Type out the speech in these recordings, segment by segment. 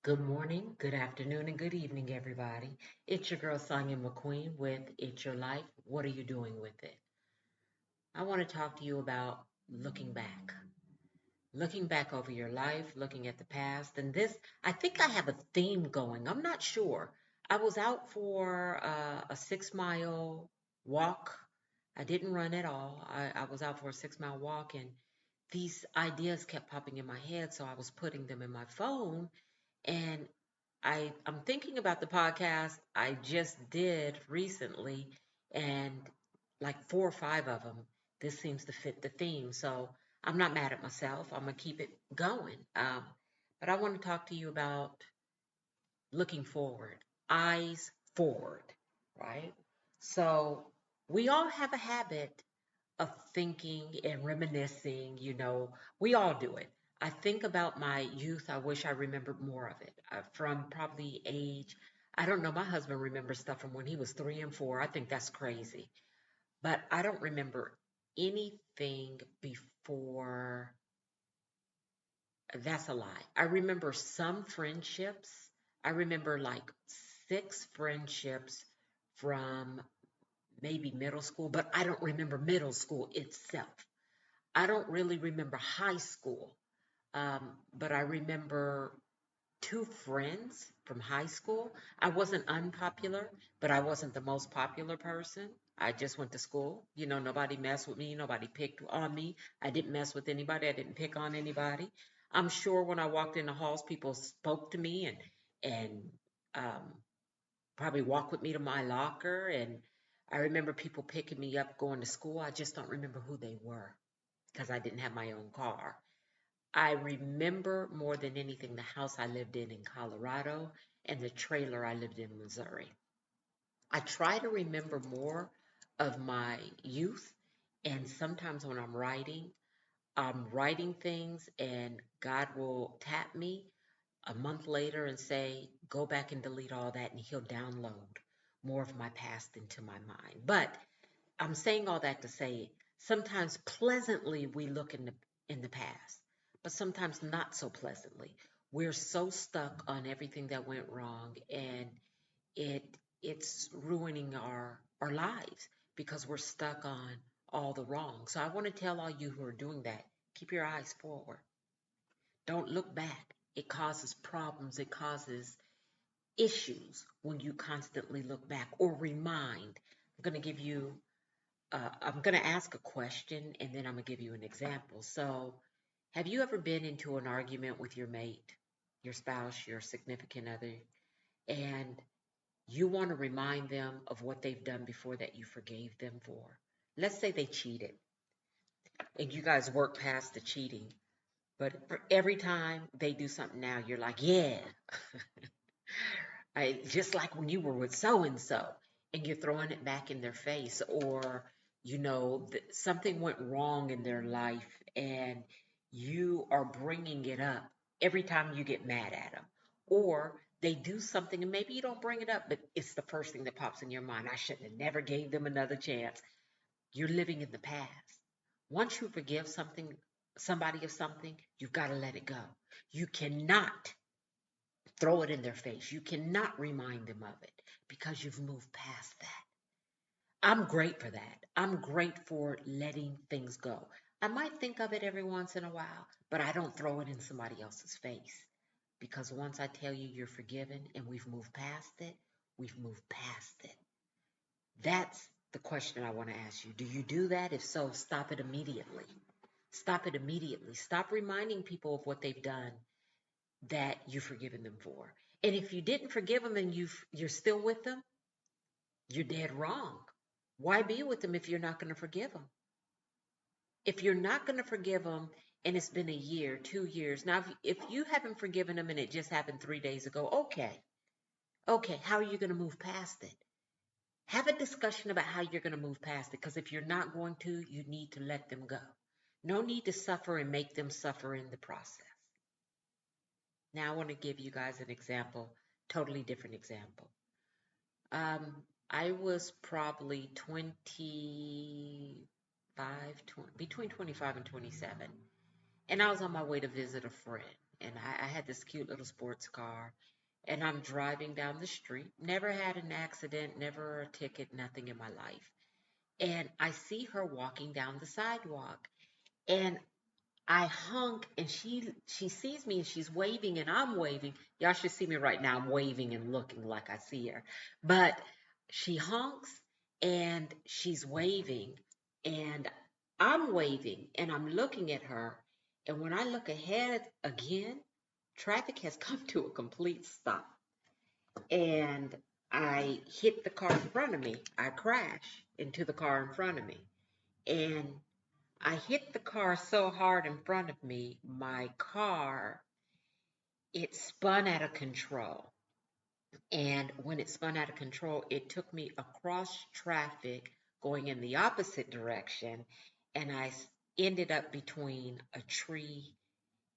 Good morning, good afternoon, and good evening, everybody. It's your girl Sonia McQueen with It's Your Life. What are you doing with it? I want to talk to you about looking back. Looking back over your life, looking at the past. And this, I think I have a theme going. I'm not sure. I was out for a 6 mile walk. I didn't run at all. I was out for a 6 mile walk, and these ideas kept popping in my head. So I was putting them in my phone. And I'm thinking about the podcast I just did recently, and like four or five of them, this seems to fit the theme. So I'm not mad at myself. I'm gonna keep it going. But I want to talk to you about looking forward, eyes forward, right? So we all have a habit of thinking and reminiscing, we all do it. I think about my youth. I wish I remembered more of it. From probably age, I don't know, my husband remembers stuff from when he was 3 and 4. I think that's crazy. But I don't remember anything before. That's a lie. I remember some friendships. I remember like 6 friendships from maybe middle school, but I don't remember middle school itself. I don't really remember high school, but I remember two friends from high school. I wasn't unpopular, but I wasn't the most popular person. I just went to school. Nobody messed with me. Nobody picked on me. I didn't mess with anybody. I didn't pick on anybody. I'm sure when I walked in the halls, people spoke to me and um, probably walked with me to my locker. And I remember people picking me up going to school. I just don't remember who they were because I didn't have my own car. I remember more than anything the house I lived in Colorado and the trailer I lived in Missouri. I try to remember more of my youth, and sometimes when I'm writing things, and God will tap me a month later and say, go back and delete all that, and He'll download more of my past into my mind. But I'm saying all that to say sometimes pleasantly we look in the past, but sometimes not so pleasantly. We're so stuck on everything that went wrong, and it it's ruining our lives because we're stuck on all the wrong. So I want to tell all you who are doing that, keep your eyes forward. Don't look back. It causes problems, it causes issues when you constantly look back or remind. I'm going to ask a question and then I'm going to give you an example. So, have you ever been into an argument with your mate, your spouse, your significant other, and you want to remind them of what they've done before that you forgave them for? Let's say they cheated and you guys work past the cheating, but for every time they do something now, you're like, yeah, just like when you were with so and you're throwing it back in their face, or something went wrong in their life and you are bringing it up every time you get mad at them, or they do something and maybe you don't bring it up, but it's the first thing that pops in your mind. I should have never gave them another chance. You're living in the past. Once you forgive somebody of something, you've got to let it go. You cannot throw it in their face. You cannot remind them of it because you've moved past that. I'm great for that. I'm great for letting things go. I might think of it every once in a while, but I don't throw it in somebody else's face because once I tell you you're forgiven and we've moved past it, we've moved past it. That's the question I want to ask you. Do you do that? If so, stop it immediately. Stop it immediately. Stop reminding people of what they've done that you've forgiven them for. And if you didn't forgive them and you're still with them, you're dead wrong. Why be with them if you're not going to forgive them? If you're not going to forgive them and it's been a year, 2 years, now if you haven't forgiven them and it just happened 3 days ago, okay, how are you going to move past it? Have a discussion about how you're going to move past it, because if you're not going to, you need to let them go. No need to suffer and make them suffer in the process. Now I want to give you guys an example, totally different example. I was probably 25, between 25 and 27. And I was on my way to visit a friend. and I had this cute little sports car, and I'm driving down the street. Never had an accident, never a ticket, nothing in my life. And I see her walking down the sidewalk, and I honk, and she sees me, and she's waving, and I'm waving. Y'all should see me right now. I'm waving and looking like I see her. But she honks and she's waving, and I'm waving and I'm looking at her. And when I look ahead again, traffic has come to a complete stop. And I hit the car in front of me. I crash into the car in front of me. And I hit the car so hard in front of me, my car, it spun out of control. And when it spun out of control, it took me across traffic going in the opposite direction. And I ended up between a tree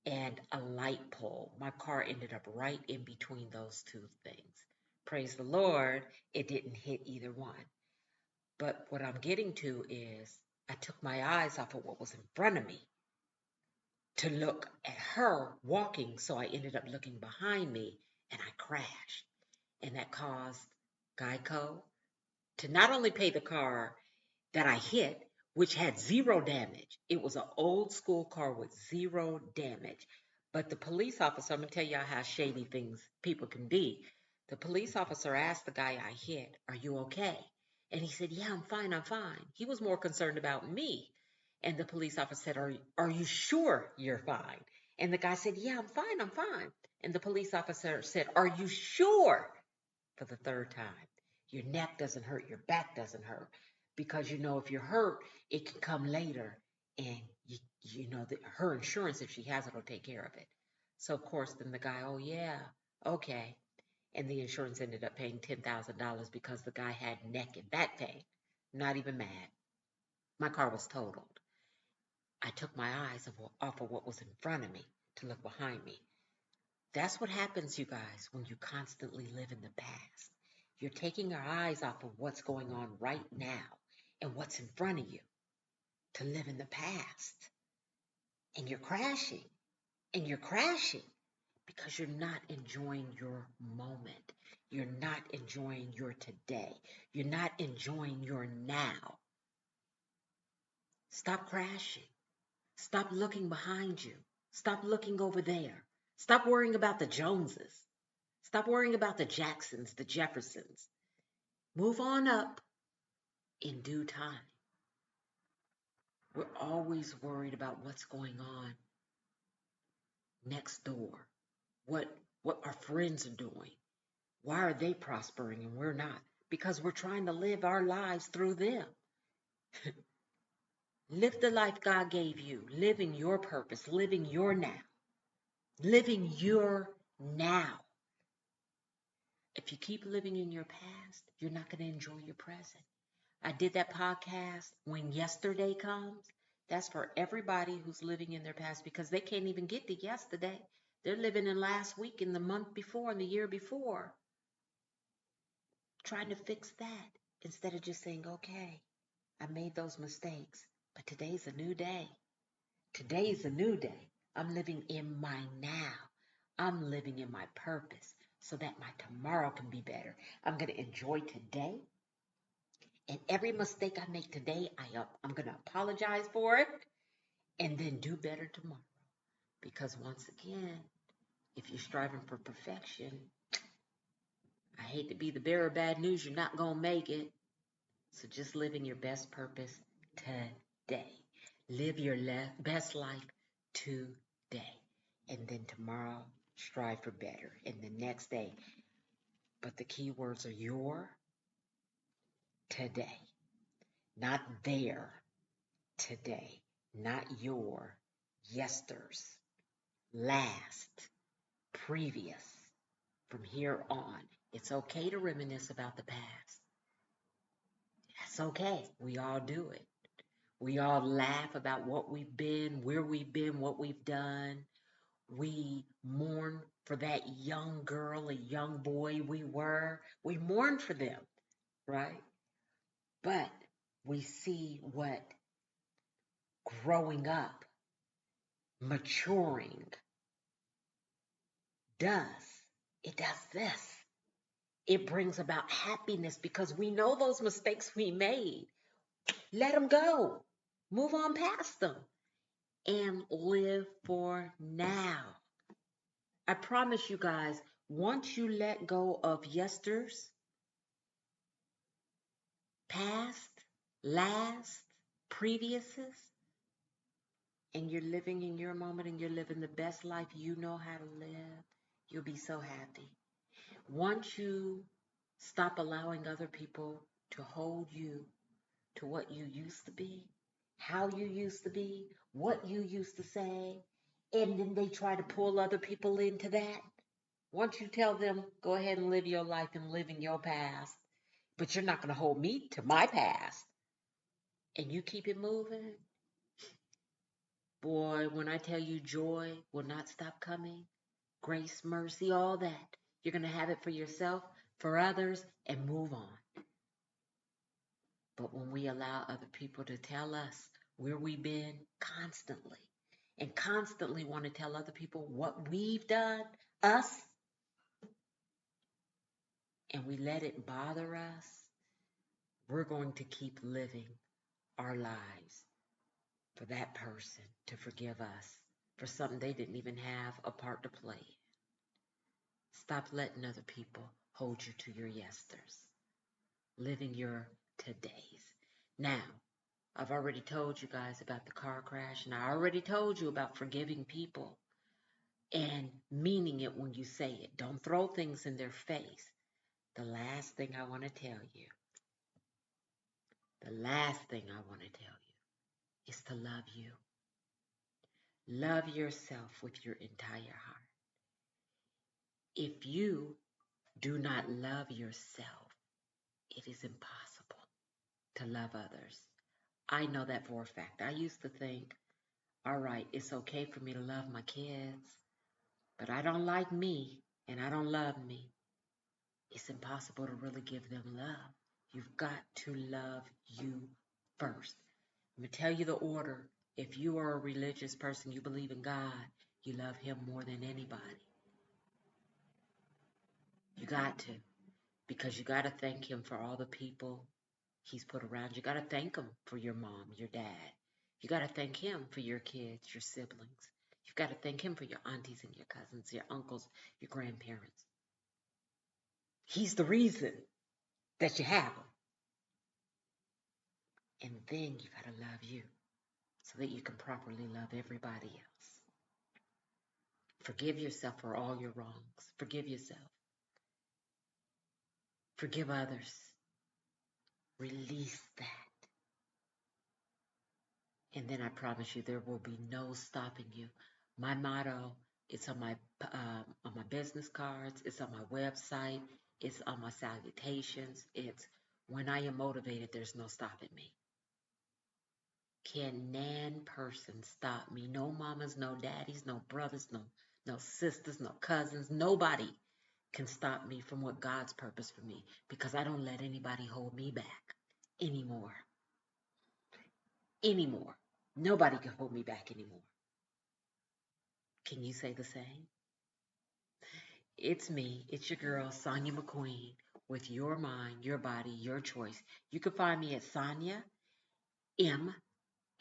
and a light pole. My car ended up right in between those two things. Praise the Lord, it didn't hit either one. But what I'm getting to is I took my eyes off of what was in front of me to look at her walking. So I ended up looking behind me and I crashed. And that caused Geico to not only pay the car that I hit, which had zero damage. It was an old school car with zero damage. But the police officer, I'm going to tell y'all how shady things people can be. The police officer asked the guy I hit, "Are you okay?" And he said, "Yeah, I'm fine, I'm fine." He was more concerned about me. And the police officer said, "Are you sure you're fine?" And the guy said, "Yeah, I'm fine, I'm fine." And the police officer said, "Are you sure?" For the third time. Your neck doesn't hurt, your back doesn't hurt. Because you know if you're hurt, it can come later, and you know that her insurance, if she has it, will take care of it. So of course then the guy, "Oh yeah, okay." And the insurance ended up paying $10,000 because the guy had neck and back pain. Not even mad. My car was totaled. I took my eyes off of what was in front of me to look behind me. That's what happens, you guys, when you constantly live in the past. You're taking your eyes off of what's going on right now and what's in front of you to live in the past. And you're crashing. And you're crashing because you're not enjoying your moment. You're not enjoying your today. You're not enjoying your now. Stop crashing. Stop looking behind you. Stop looking over there. Stop worrying about the Joneses. Stop worrying about the Jacksons, the Jeffersons. Move on up in due time. We're always worried about what's going on next door, what our friends are doing. Why are they prospering and we're not? Because we're trying to live our lives through them. Live the life God gave you, living your purpose, living your now, living your now. If you keep living in your past, you're not going to enjoy your present. I did that podcast, When Yesterday Comes. That's for everybody who's living in their past because they can't even get to yesterday. They're living in last week and the month before and the year before, trying to fix that instead of just saying, "Okay, I made those mistakes, but today's a new day. Today's a new day. I'm living in my now. I'm living in my purpose so that my tomorrow can be better. I'm going to enjoy today. And every mistake I make today, I'm going to apologize for it and then do better tomorrow." Because once again, if you're striving for perfection, I hate to be the bearer of bad news, you're not going to make it. So just living your best purpose today. Live your best life today. And then tomorrow, strive for better. And the next day. But the key words are your today. Not their today. Not your yesters. Last. Previous. From here on. It's okay to reminisce about the past. That's okay. We all do it. We all laugh about what we've been, where we've been, what we've done. We mourn for that young girl, a young boy we were. We mourn for them, right? But we see what growing up, maturing, does, it does this. It brings about happiness because we know those mistakes we made. Let them go. Move on past them and live for now. I promise you guys, once you let go of yesters, past, last, previous's, and you're living in your moment and you're living the best life you know how to live, you'll be so happy. Once you stop allowing other people to hold you to what you used to be, how you used to be, what you used to say, and then they try to pull other people into that. Once you tell them, go ahead and live your life and live in your past, but you're not going to hold me to my past, and you keep it moving, boy, when I tell you joy will not stop coming, grace, mercy, all that, you're going to have it for yourself, for others, and move on. But when we allow other people to tell us where we've been constantly, and constantly want to tell other people what we've done, us, and we let it bother us, we're going to keep living our lives for that person to forgive us for something they didn't even have a part to play in. Stop letting other people hold you to your yesters. Live in your todays. Now, I've already told you guys about the car crash, and I already told you about forgiving people and meaning it when you say it. Don't throw things in their face. The last thing I want to tell you, is to love you. Love yourself with your entire heart. If you do not love yourself, it is impossible to love others. I know that for a fact. I used to think, all right, it's okay for me to love my kids, but I don't like me and I don't love me. It's impossible to really give them love. You've got to love you first. I'm going to tell you the order. If you are a religious person, you believe in God, you love Him more than anybody. You got to, because you got to thank Him for all the people He's put around you. You got to thank Him for your mom, your dad. You got to thank Him for your kids, your siblings. You've got to thank Him for your aunties and your cousins, your uncles, your grandparents. He's the reason that you have them. And then you got to love you so that you can properly love everybody else. Forgive yourself for all your wrongs. Forgive yourself. Forgive others. Release that. And then I promise you there will be no stopping you. My motto, it's on my business cards, it's on my website, it's on my salutations. It's when I am motivated, there's no stopping me. Can nan person stop me? No mamas, no daddies, no brothers, no sisters, no cousins. Nobody can stop me from what God's purpose for me, because I don't let anybody hold me back anymore. Nobody can hold me back anymore. Can you say the same? It's me. It's your girl, Sonia McQueen, with your mind, your body, your choice. You can find me at Sonia M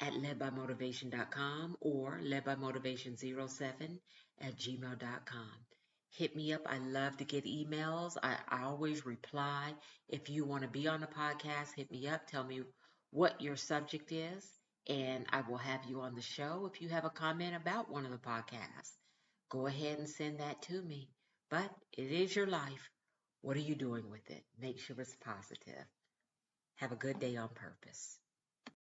at ledbymotivation.com or ledbymotivation07@gmail.com. Hit me up. I love to get emails. I always reply. If you want to be on the podcast, hit me up. Tell me what your subject is, and I will have you on the show. If you have a comment about one of the podcasts, go ahead and send that to me. But it is your life. What are you doing with it? Make sure it's positive. Have a good day on purpose.